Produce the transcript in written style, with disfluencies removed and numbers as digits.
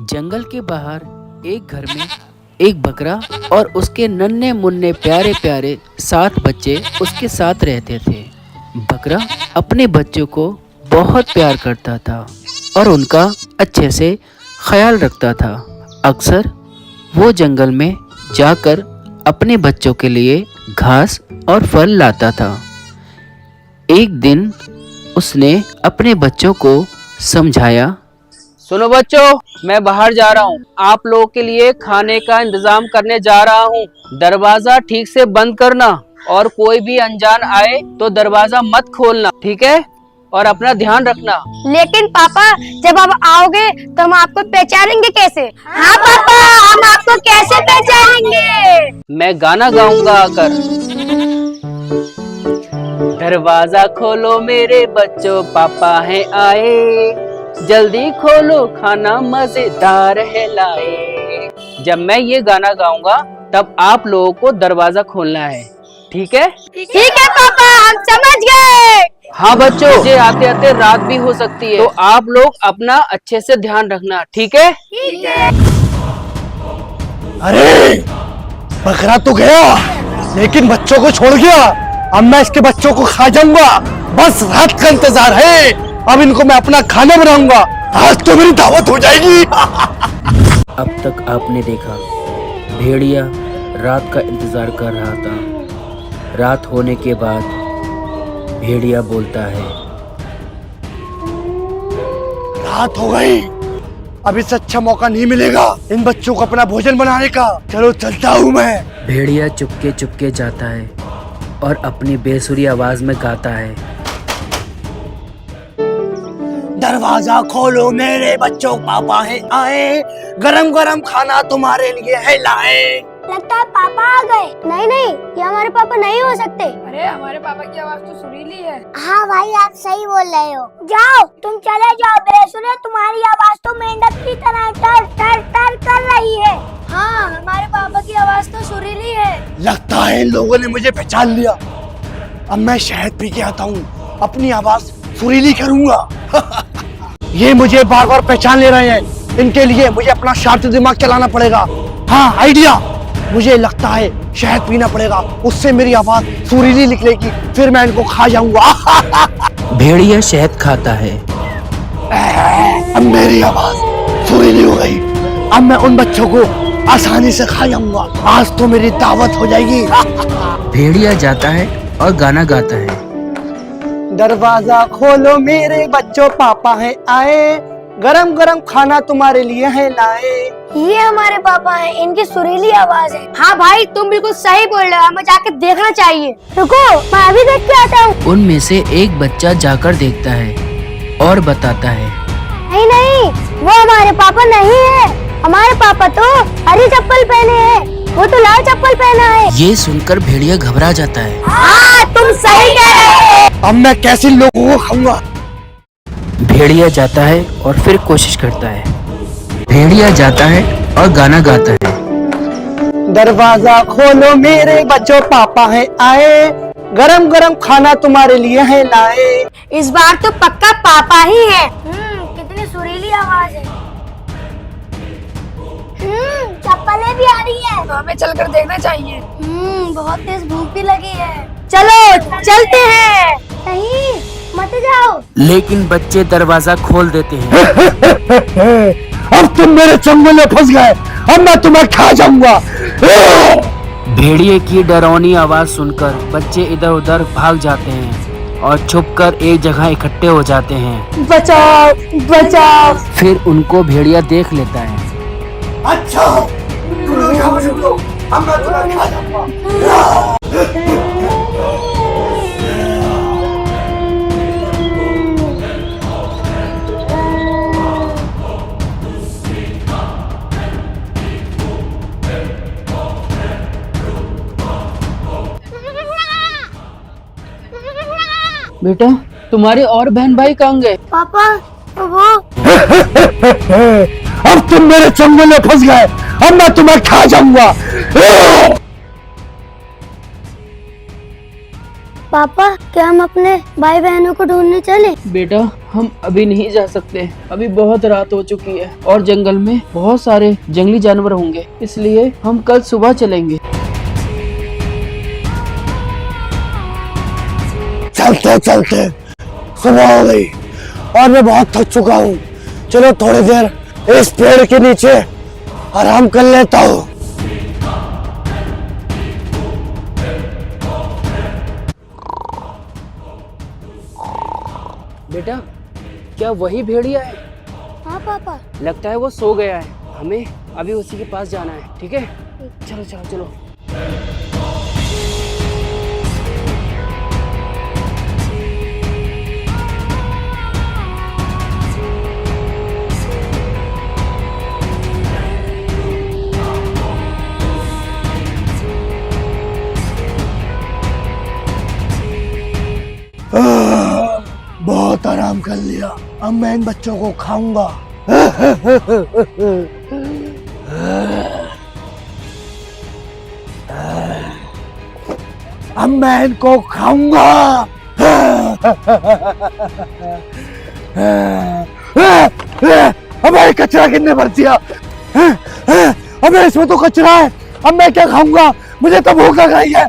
जंगल के बाहर एक घर में एक बकरा और उसके नन्हे मुन्ने प्यारे प्यारे 7 बच्चे उसके साथ रहते थे। बकरा अपने बच्चों को बहुत प्यार करता था और उनका अच्छे से ख्याल रखता था। अक्सर वो जंगल में जाकर अपने बच्चों के लिए घास और फल लाता था। एक दिन उसने अपने बच्चों को समझाया, सुनो बच्चों, मैं बाहर जा रहा हूँ। आप लोगों के लिए खाने का इंतजाम करने जा रहा हूँ। दरवाजा ठीक से बंद करना और कोई भी अनजान आए तो दरवाजा मत खोलना, ठीक है? और अपना ध्यान रखना। लेकिन पापा, जब आप आओगे तो हम आपको पहचानेंगे कैसे? हाँ पापा, हम आपको कैसे पहचानेंगे? मैं गाना गाऊंगा आकर। दरवाजा खोलो मेरे बच्चों, पापा है आए। जल्दी खोलो, खाना मजेदार है लाए। जब मैं ये गाना गाऊंगा तब आप लोगों को दरवाजा खोलना है, ठीक है? ठीक है पापा, हम समझ गए। हाँ बच्चों, मुझे आते आते रात भी हो सकती है, तो आप लोग अपना अच्छे से ध्यान रखना, ठीक है? ठीक है। अरे बकरा तो गया, लेकिन बच्चों को छोड़ गया। अब मैं इसके बच्चों को खा जाऊंगा। बस रात का इंतजार है। अब इनको मैं अपना खाना बनाऊंगा। आज तो मेरी दावत हो जाएगी। अब तक आपने देखा भेड़िया रात का इंतजार कर रहा था। रात होने के बाद भेड़िया बोलता है, रात हो गई, अब इससे अच्छा मौका नहीं मिलेगा इन बच्चों को अपना भोजन बनाने का। चलो चलता हूँ मैं। भेड़िया चुपके चुपके जाता है और अपनी बेसुरी आवाज में गाता है, दरवाजा खोलो मेरे बच्चों, पापा है आए। गरम गरम खाना तुम्हारे लिए है लाए। लगता है पापा आ गए। नहीं नहीं, ये हमारे पापा नहीं हो सकते। अरे हमारे पापा की आवाज तो सुरीली है। हाँ भाई, आप सही बोल रहे हो। जाओ, तुम चले जाओ। बेसुरे, तुम्हारी आवाज तो मेंढक की तरह टर टर टर कर रही है। हाँ, हमारे पापा की आवाज तो सुरीली है। लगता है इन लोगों ने मुझे पहचान लिया। अब मैं शहद पी के आता हूँ, अपनी आवाज सुरीली करूंगा। ये मुझे बार बार पहचान ले रहे हैं। इनके लिए मुझे अपना शार्प दिमाग चलाना पड़ेगा। हाँ, आइडिया। मुझे लगता है शहद पीना पड़ेगा, उससे मेरी आवाज सुरीली निकलेगी, फिर मैं इनको खा जाऊंगा। भेड़िया शहद खाता है। अब मेरी आवाज सुरीली हो गई। अब मैं उन बच्चों को आसानी से खा जाऊंगा। आज तो मेरी दावत हो जाएगी। भेड़िया जाता है और गाना गाता है, दरवाजा खोलो मेरे बच्चों, पापा है आए। गरम गरम खाना तुम्हारे लिए है लाए। ये हमारे पापा हैं, इनकी सुरीली आवाज है। हाँ भाई, तुम बिल्कुल सही बोल रहे हो। हमें जाके देखना चाहिए। रुको, मैं अभी देख के आता हूँ। उनमें से एक बच्चा जाकर देखता है और बताता है, नहीं नहीं, वो हमारे पापा नहीं है। हमारे पापा तो हरी चप्पल पहने हैं, वो तो लाल चप्पल पहना है। ये सुनकर भेड़िया घबरा जाता है। हाँ, तुम सही कह रहे हो। अब मैं कैसे लोगों को खाऊंगा। भेड़िया जाता है और फिर कोशिश करता है। भेड़िया जाता है और गाना गाता है, दरवाजा खोलो मेरे बच्चों, पापा है आए। गरम गरम खाना तुम्हारे लिए है लाए। इस बार तो पक्का पापा ही है। कितनी सुरीली आवाज है। चप्पलें भी आ रही है। तो हमें चलकर देखना चाहिए। बहुत तेज भूख भी लगी है। चलो चलते हैं। नहीं, मत जाओ। लेकिन बच्चे दरवाजा खोल देते हैं। अब तुम मेरे चंगुल में फंस गए। अब मैं तुम्हें खा जाऊंगा। भेड़िए की डरावनी आवाज सुनकर बच्चे इधर उधर भाग जाते हैं और छुपकर एक जगह इकट्ठे हो जाते हैं। बचाओ बचाओ। फिर उनको भेड़िया देख लेता है। अच्छा, तुम लोग यहाँ पर रुको। अब मैं तुम्हें खा जाऊंगा। बेटा, तुम्हारे और बहन भाई कहाँ गए? पापा, वो अब तुम मेरे चंगुल में फंस गए। अब मैं तुम्हें खा जाऊंगा। पापा क्या हम अपने भाई बहनों को ढूंढने चले? बेटा हम अभी नहीं जा सकते, अभी बहुत रात हो चुकी है और जंगल में बहुत सारे जंगली जानवर होंगे, इसलिए हम कल सुबह चलेंगे। चलते चलते सुबह हो गई और मैं बहुत थक चुका हूँ। चलो थोड़ी देर इस पेड़ के नीचे आराम कर लेता हूँ। बेटा क्या वही भेड़िया है? हाँ पापा। लगता है वो सो गया है, हमें अभी उसी के पास जाना है। ठीक है, चलो चलो चलो। बहुत आराम कर लिया, अब मैं इन बच्चों को खाऊंगा। अब मैं इनको खाऊंगा। अबे कचरा किसने भर दिया? अबे इसमें तो कचरा है, अब मैं क्या खाऊंगा? मुझे तो भूख लग रही है।